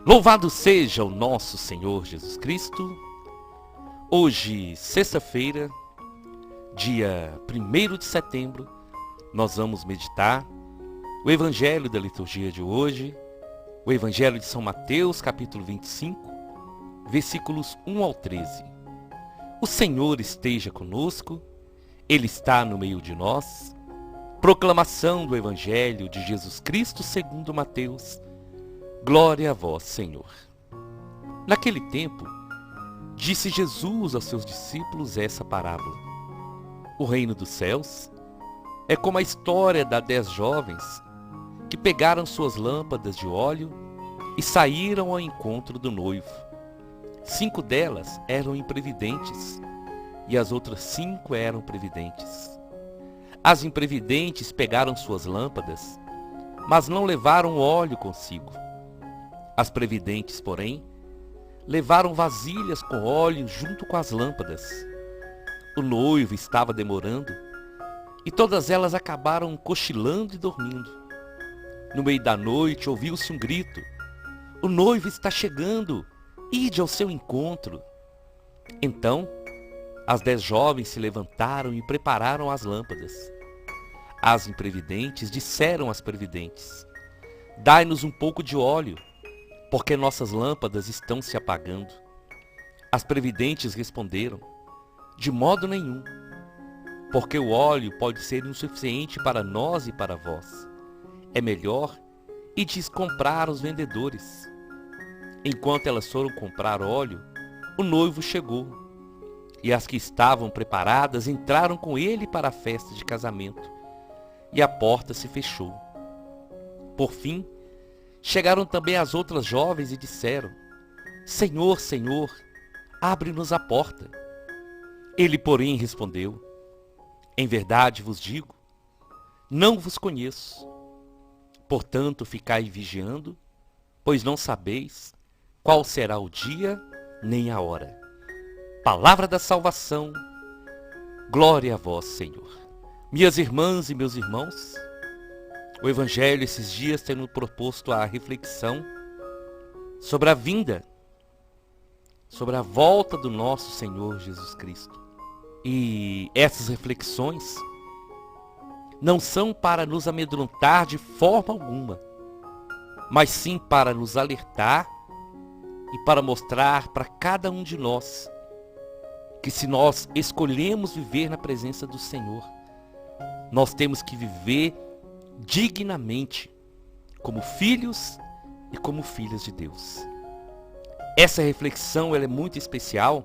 Louvado seja o nosso Senhor Jesus Cristo. Hoje, sexta-feira, dia 1º de setembro, nós vamos meditar o Evangelho da liturgia de hoje, o Evangelho de São Mateus, capítulo 25, versículos 1 ao 13. O Senhor esteja conosco, Ele está no meio de nós. Proclamação do Evangelho de Jesus Cristo segundo Mateus. Glória a vós, Senhor. Naquele tempo, disse Jesus aos seus discípulos essa parábola. O reino dos céus é como a história das 10 jovens que pegaram suas lâmpadas de óleo e saíram ao encontro do noivo. 5 delas eram imprevidentes e as outras 5 eram previdentes. As imprevidentes pegaram suas lâmpadas, mas não levaram óleo consigo. As previdentes, porém, levaram vasilhas com óleo junto com as lâmpadas. O noivo estava demorando e todas elas acabaram cochilando e dormindo. No meio da noite ouviu-se um grito: "O noivo está chegando, ide ao seu encontro." Então, as 10 jovens se levantaram e prepararam as lâmpadas. As imprevidentes disseram às previdentes: "Dai-nos um pouco de óleo, porque nossas lâmpadas estão se apagando." As previdentes responderam: "De modo nenhum, porque o óleo pode ser insuficiente para nós e para vós. É melhor ides comprar aos vendedores." Enquanto elas foram comprar óleo, o noivo chegou, e as que estavam preparadas entraram com ele para a festa de casamento, e a porta se fechou. Por fim, chegaram também as outras jovens e disseram: "Senhor, Senhor, abre-nos a porta." Ele, porém, respondeu: "Em verdade vos digo, não vos conheço. Portanto, ficai vigiando, pois não sabeis qual será o dia nem a hora." Palavra da salvação, glória a vós, Senhor. Minhas irmãs e meus irmãos, o Evangelho esses dias tem nos proposto a reflexão sobre a vinda, sobre a volta do nosso Senhor Jesus Cristo. E essas reflexões não são para nos amedrontar de forma alguma, mas sim para nos alertar e para mostrar para cada um de nós que, se nós escolhemos viver na presença do Senhor, nós temos que viver dignamente, como filhos e como filhas de Deus. Essa reflexão ela é muito especial,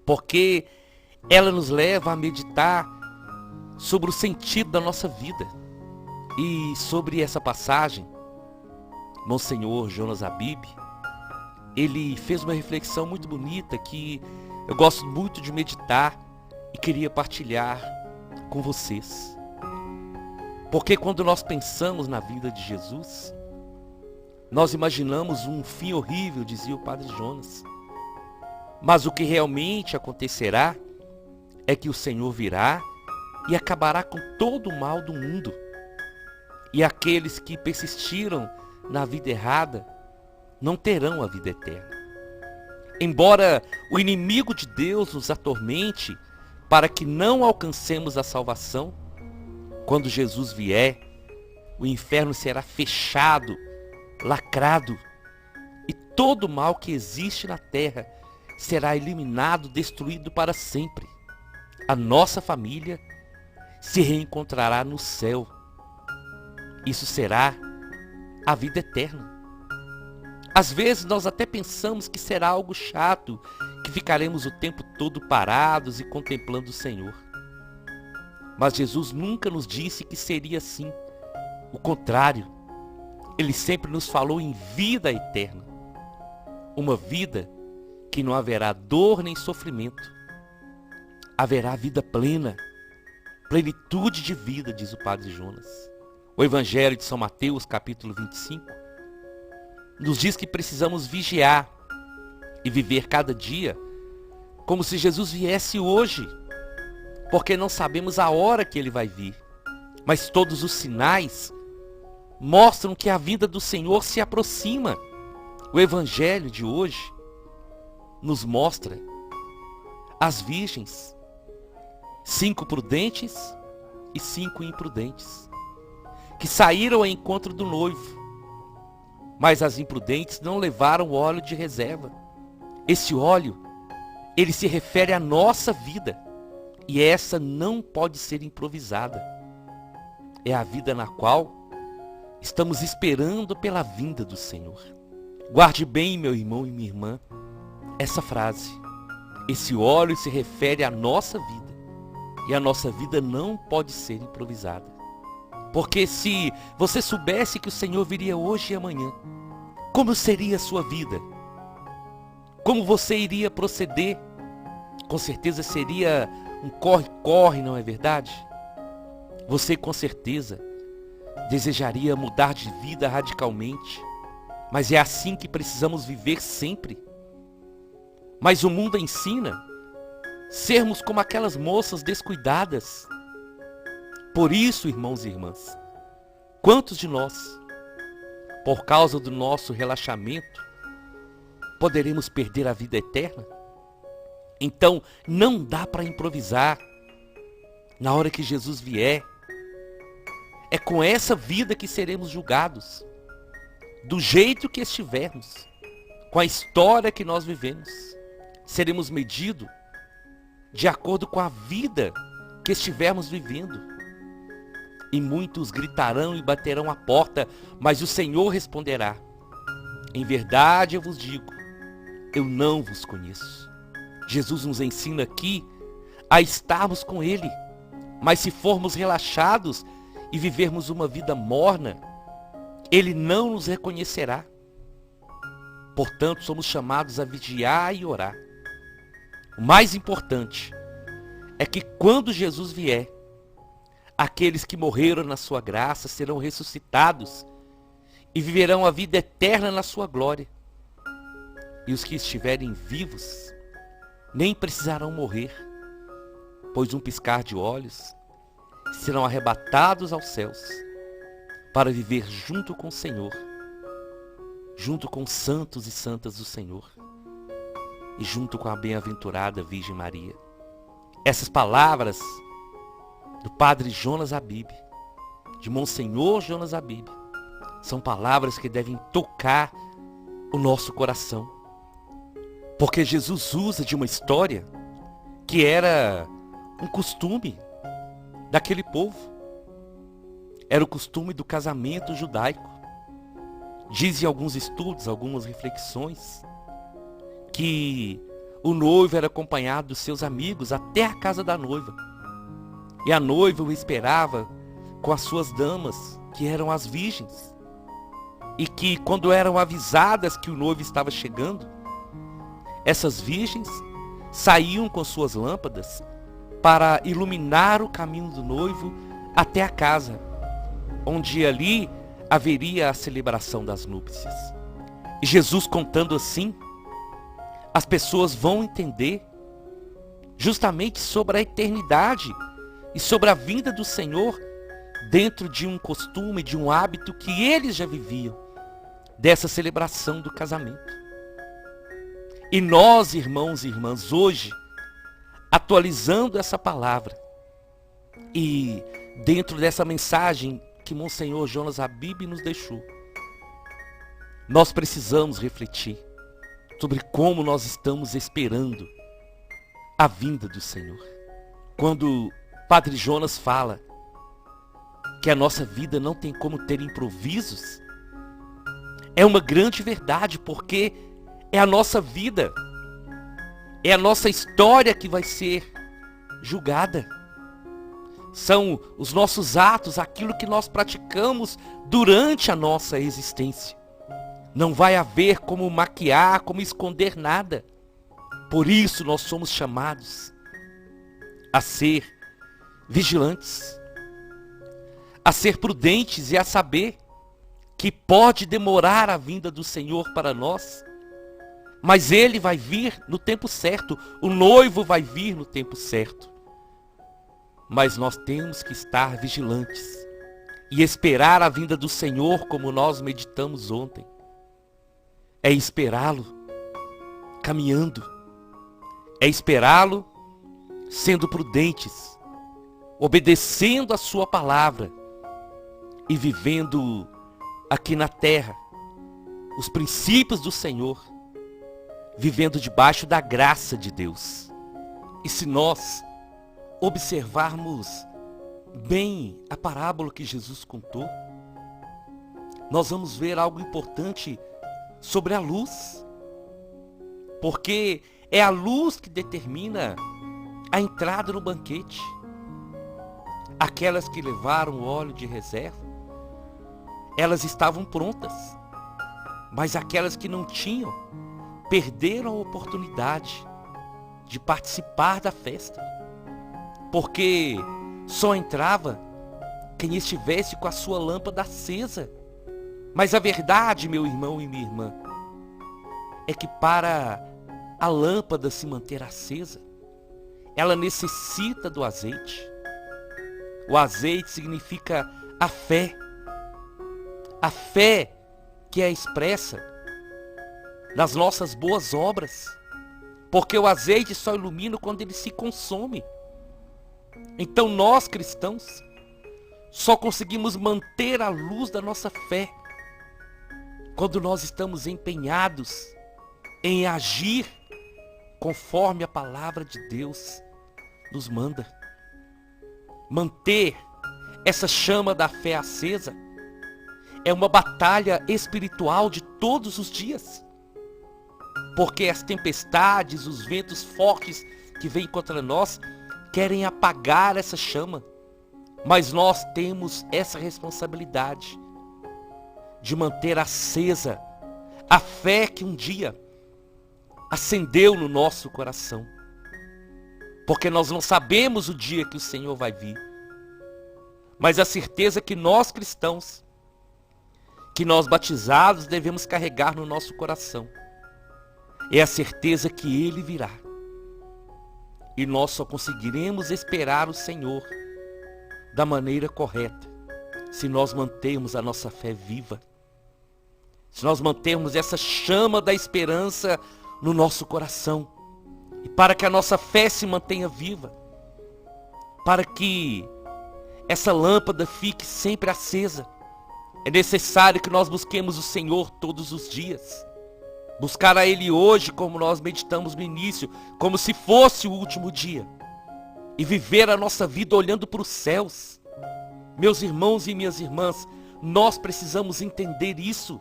porque ela nos leva a meditar sobre o sentido da nossa vida. E sobre essa passagem, Monsenhor Jonas Abib, ele fez uma reflexão muito bonita que eu gosto muito de meditar e queria partilhar com vocês. Porque quando nós pensamos na vida de Jesus, nós imaginamos um fim horrível, dizia o Padre Jonas. Mas o que realmente acontecerá é que o Senhor virá e acabará com todo o mal do mundo. E aqueles que persistiram na vida errada não terão a vida eterna. Embora o inimigo de Deus nos atormente para que não alcancemos a salvação, quando Jesus vier, o inferno será fechado, lacrado, e todo o mal que existe na terra será eliminado, destruído para sempre. A nossa família se reencontrará no céu. Isso será a vida eterna. Às vezes nós até pensamos que será algo chato, que ficaremos o tempo todo parados e contemplando o Senhor. Mas Jesus nunca nos disse que seria assim. O contrário, Ele sempre nos falou em vida eterna. Uma vida que não haverá dor nem sofrimento. Haverá vida plena, plenitude de vida, diz o Padre Jonas. O Evangelho de São Mateus, capítulo 25, nos diz que precisamos vigiar e viver cada dia como se Jesus viesse hoje, porque não sabemos a hora que Ele vai vir. Mas todos os sinais mostram que a vinda do Senhor se aproxima. O evangelho de hoje nos mostra as virgens, 5 prudentes e 5 imprudentes, que saíram ao encontro do noivo, mas as imprudentes não levaram óleo de reserva. Esse óleo, ele se refere à nossa vida, e essa não pode ser improvisada. É a vida na qual estamos esperando pela vinda do Senhor. Guarde bem, meu irmão e minha irmã, essa frase. Esse óleo se refere à nossa vida, e a nossa vida não pode ser improvisada. Porque se você soubesse que o Senhor viria hoje e amanhã, como seria a sua vida? Como você iria proceder? Com certeza seria um corre-corre, não é verdade? Você com certeza desejaria mudar de vida radicalmente, mas é assim que precisamos viver sempre. Mas o mundo ensina sermos como aquelas moças descuidadas. Por isso, irmãos e irmãs, quantos de nós, por causa do nosso relaxamento, poderemos perder a vida eterna? Então, não dá para improvisar. Na hora que Jesus vier, é com essa vida que seremos julgados, do jeito que estivermos, com a história que nós vivemos. Seremos medidos de acordo com a vida que estivermos vivendo. E muitos gritarão e baterão a porta, mas o Senhor responderá: em verdade eu vos digo, eu não vos conheço. Jesus nos ensina aqui a estarmos com Ele, mas se formos relaxados e vivermos uma vida morna, Ele não nos reconhecerá. Portanto, somos chamados a vigiar e orar. O mais importante é que quando Jesus vier, aqueles que morreram na sua graça serão ressuscitados e viverão a vida eterna na sua glória. E os que estiverem vivos nem precisarão morrer, pois um piscar de olhos serão arrebatados aos céus para viver junto com o Senhor, junto com os santos e santas do Senhor e junto com a bem-aventurada Virgem Maria. Essas palavras do Padre Jonas Abib, de Monsenhor Jonas Abib, são palavras que devem tocar o nosso coração. Porque Jesus usa de uma história que era um costume daquele povo. Era o costume do casamento judaico. Dizem alguns estudos, algumas reflexões, que o noivo era acompanhado dos seus amigos até a casa da noiva. E a noiva o esperava com as suas damas, que eram as virgens. E que quando eram avisadas que o noivo estava chegando, essas virgens saíam com suas lâmpadas para iluminar o caminho do noivo até a casa, onde ali haveria a celebração das núpcias. E Jesus contando assim, as pessoas vão entender justamente sobre a eternidade e sobre a vinda do Senhor dentro de um costume, de um hábito que eles já viviam, dessa celebração do casamento. E nós, irmãos e irmãs, hoje, atualizando essa palavra, e dentro dessa mensagem que Monsenhor Jonas Abib nos deixou, nós precisamos refletir sobre como nós estamos esperando a vinda do Senhor. Quando Padre Jonas fala que a nossa vida não tem como ter improvisos, é uma grande verdade, porque é a nossa vida, é a nossa história que vai ser julgada. São os nossos atos, aquilo que nós praticamos durante a nossa existência. Não vai haver como maquiar, como esconder nada. Por isso nós somos chamados a ser vigilantes, a ser prudentes e a saber que pode demorar a vinda do Senhor para nós, mas Ele vai vir no tempo certo, o noivo vai vir no tempo certo. Mas nós temos que estar vigilantes e esperar a vinda do Senhor, como nós meditamos ontem. é esperá-lo caminhando, é esperá-lo sendo prudentes, obedecendo a sua palavra e vivendo aqui na terra os princípios do Senhor, vivendo debaixo da graça de Deus. E se nós observarmos bem a parábola que Jesus contou, nós vamos ver algo importante sobre a luz. Porque é a luz que determina a entrada no banquete. Aquelas que levaram o óleo de reserva, elas estavam prontas. Mas aquelas que não tinham, perderam a oportunidade de participar da festa. Porque só entrava quem estivesse com a sua lâmpada acesa. Mas a verdade, meu irmão e minha irmã, é que para a lâmpada se manter acesa, ela necessita do azeite. O azeite significa a fé. A fé que é expressa nas nossas boas obras. Porque o azeite só ilumina quando ele se consome. Então nós cristãos só conseguimos manter a luz da nossa fé quando nós estamos empenhados em agir conforme a palavra de Deus nos manda. Manter essa chama da fé acesa é uma batalha espiritual de todos os dias. Porque as tempestades, os ventos fortes que vêm contra nós querem apagar essa chama. Mas nós temos essa responsabilidade de manter acesa a fé que um dia acendeu no nosso coração. Porque nós não sabemos o dia que o Senhor vai vir. Mas a certeza que nós cristãos, que nós batizados devemos carregar no nosso coração, é a certeza que Ele virá. E nós só conseguiremos esperar o Senhor da maneira correta se nós mantermos a nossa fé viva. Se nós mantermos essa chama da esperança no nosso coração. E para que a nossa fé se mantenha viva, para que essa lâmpada fique sempre acesa, é necessário que nós busquemos o Senhor todos os dias. Buscar a Ele hoje, como nós meditamos no início, como se fosse o último dia. E viver a nossa vida olhando para os céus. Meus irmãos e minhas irmãs, nós precisamos entender isso.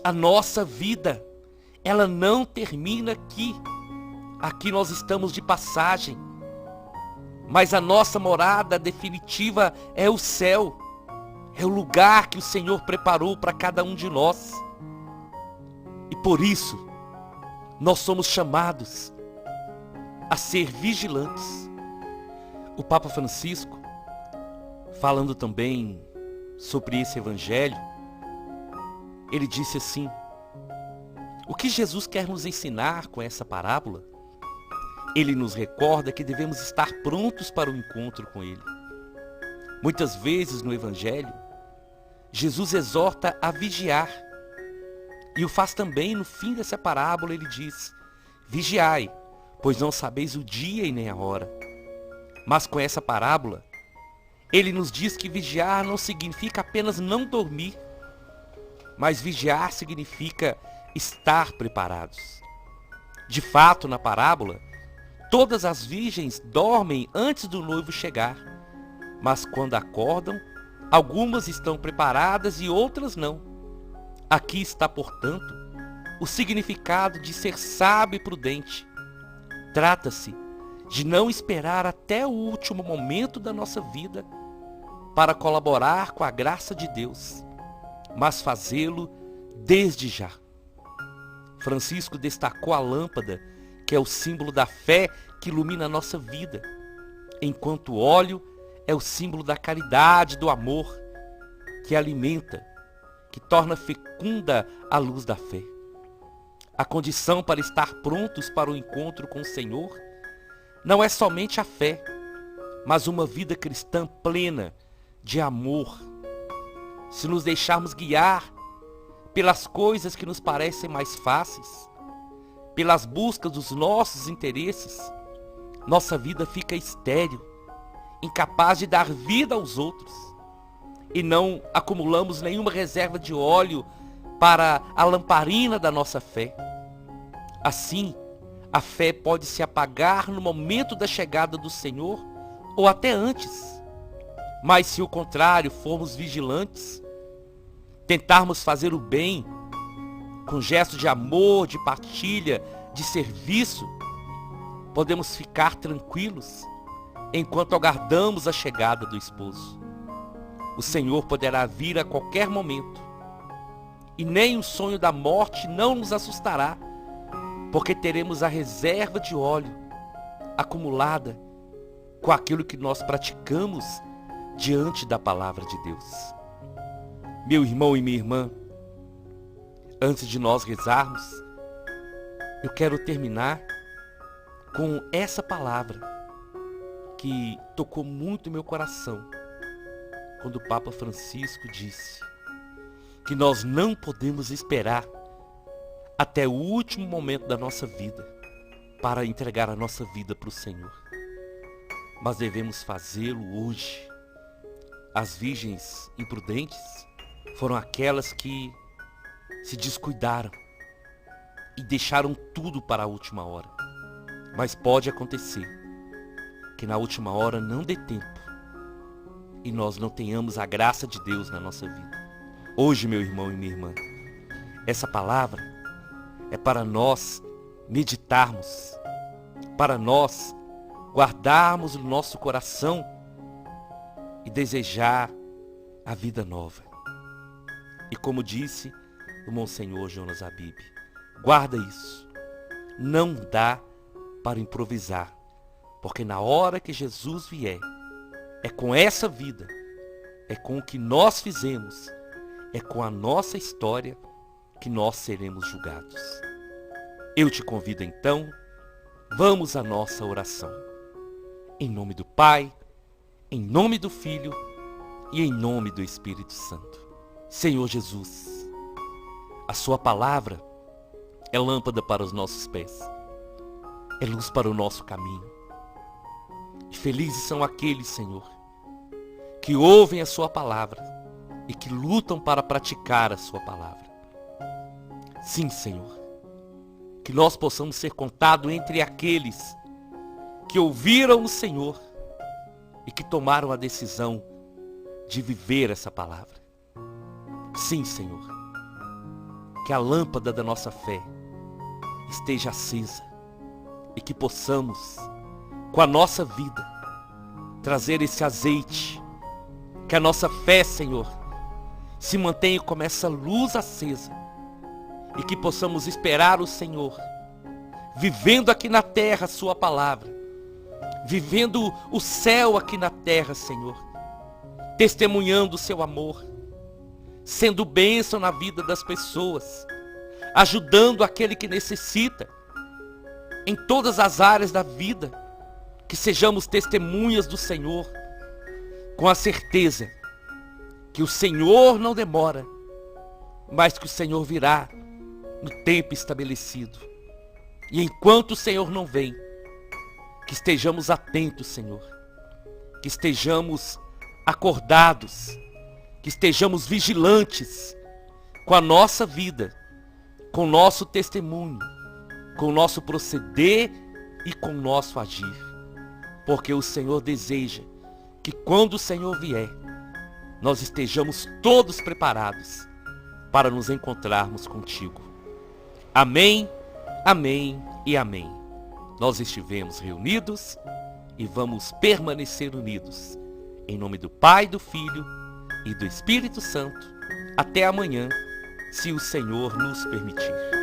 A nossa vida, ela não termina aqui. Aqui nós estamos de passagem. Mas a nossa morada definitiva é o céu. É o lugar que o Senhor preparou para cada um de nós. E por isso, nós somos chamados a ser vigilantes. O Papa Francisco, falando também sobre esse evangelho, ele disse assim: o que Jesus quer nos ensinar com essa parábola? Ele nos recorda que devemos estar prontos para o encontro com Ele. Muitas vezes no evangelho, Jesus exorta a vigiar. E o faz também no fim dessa parábola. Ele diz: vigiai, pois não sabeis o dia e nem a hora. Mas com essa parábola, ele nos diz que vigiar não significa apenas não dormir, mas vigiar significa estar preparados. De fato, na parábola, todas as virgens dormem antes do noivo chegar, mas quando acordam, algumas estão preparadas e outras não. Aqui está, portanto, o significado de ser sábio e prudente. Trata-se de não esperar até o último momento da nossa vida para colaborar com a graça de Deus, mas fazê-lo desde já. Francisco destacou a lâmpada, que é o símbolo da fé que ilumina a nossa vida, enquanto o óleo é o símbolo da caridade, do amor, que alimenta, que torna fecunda a luz da fé. A condição para estar prontos para o encontro com o Senhor não é somente a fé, mas uma vida cristã plena de amor. Se nos deixarmos guiar pelas coisas que nos parecem mais fáceis, pelas buscas dos nossos interesses, nossa vida fica estéril, incapaz de dar vida aos outros, e não acumulamos nenhuma reserva de óleo para a lamparina da nossa fé. Assim, a fé pode se apagar no momento da chegada do Senhor ou até antes. Mas se o contrário, formos vigilantes, tentarmos fazer o bem com gestos de amor, de partilha, de serviço, podemos ficar tranquilos enquanto aguardamos a chegada do esposo. O Senhor poderá vir a qualquer momento, e nem o sonho da morte não nos assustará, porque teremos a reserva de óleo acumulada com aquilo que nós praticamos diante da palavra de Deus. Meu irmão e minha irmã, antes de nós rezarmos, eu quero terminar com essa palavra que tocou muito meu coração, quando o Papa Francisco disse que nós não podemos esperar até o último momento da nossa vida para entregar a nossa vida para o Senhor, mas devemos fazê-lo hoje. As virgens imprudentes foram aquelas que se descuidaram e deixaram tudo para a última hora. Mas pode acontecer que na última hora não dê tempo e nós não tenhamos a graça de Deus na nossa vida. Hoje, meu irmão e minha irmã, essa palavra é para nós meditarmos, para nós guardarmos no nosso coração e desejar a vida nova. E como disse o Monsenhor Jonas Abib, guarda isso, não dá para improvisar, porque na hora que Jesus vier, é com essa vida, é com o que nós fizemos, é com a nossa história que nós seremos julgados. Eu te convido então, vamos à nossa oração. Em nome do Pai, em nome do Filho e em nome do Espírito Santo. Senhor Jesus, a sua palavra é lâmpada para os nossos pés, é luz para o nosso caminho. E felizes são aqueles, Senhor, que ouvem a sua palavra e que lutam para praticar a sua palavra. Sim, Senhor, que nós possamos ser contados entre aqueles que ouviram o Senhor e que tomaram a decisão de viver essa palavra. Sim, Senhor, que a lâmpada da nossa fé esteja acesa e que possamos, com a nossa vida, trazer esse azeite, que a nossa fé, Senhor, se mantenha como essa luz acesa e que possamos esperar o Senhor, vivendo aqui na terra a sua palavra, vivendo o céu aqui na terra, Senhor, testemunhando o seu amor, sendo bênção na vida das pessoas, ajudando aquele que necessita, em todas as áreas da vida, que sejamos testemunhas do Senhor, com a certeza que o Senhor não demora, mas que o Senhor virá no tempo estabelecido. E enquanto o Senhor não vem, que estejamos atentos, Senhor, que estejamos acordados, que estejamos vigilantes com a nossa vida, com o nosso testemunho, com o nosso proceder e com o nosso agir. Porque o Senhor deseja que quando o Senhor vier, nós estejamos todos preparados para nos encontrarmos contigo. Amém, amém e amém. Nós estivemos reunidos e vamos permanecer unidos. Em nome do Pai, do Filho e do Espírito Santo. Até amanhã, se o Senhor nos permitir.